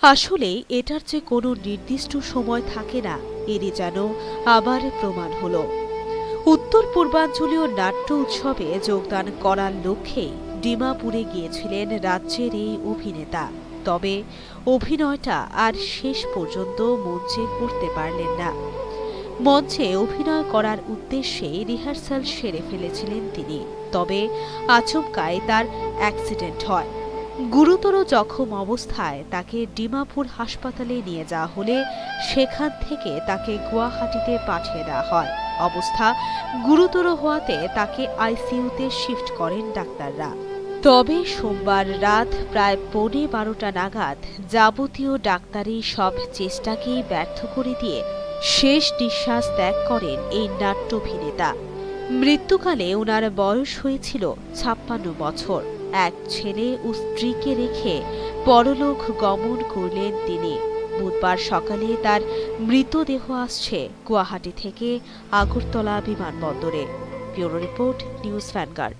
আসলে এটার যে কোনো নির্দিষ্ট সময় থাকে না, এরই যেন আবার প্রমাণ হলো। উত্তর পূর্বাঞ্চলীয় নাট্য উৎসবে যোগদান করার লক্ষ্যেই ডিমাপুরে গিয়েছিলেন রাজ্যের এই অভিনেতা। তবে অভিনয়টা আর শেষ পর্যন্ত মঞ্চে করতে পারলেন না। মঞ্চে অভিনয় করার উদ্দেশ্যে রিহার্সাল সেরে ফেলেছিলেন তিনি। তবে আচমকাই তার অ্যাক্সিডেন্ট হয়। গুরুতর জখম অবস্থায় তাকে ডিমাপুর হাসপাতালে নিয়ে যাওয়া হলে সেখান থেকে তাকে গুয়াহাটিতে পাঠিয়ে দেওয়া হয়। অবস্থা গুরুতর হওয়াতে তাকে আইসিইউতে শিফট করেন ডাক্তাররা। তবে সোমবার রাত প্রায় 12:15 নাগাদ যাবতীয় ডাক্তারি সব চেষ্টাকেই ব্যর্থ করে দিয়ে শেষ নিঃশ্বাস ত্যাগ করেন এই নাট্যাভিনেতা। মৃত্যুকালে ওনার বয়স হয়েছিল 56 বছর। এক ছেলে ও স্ত্রীকে রেখে পরলোক গমন করলেন তিনি। বুধবার সকালে তার মৃতদেহ আসছে গুয়াহাটি থেকে আগরতলা বিমানবন্দরে। Bureau report, news vanguard.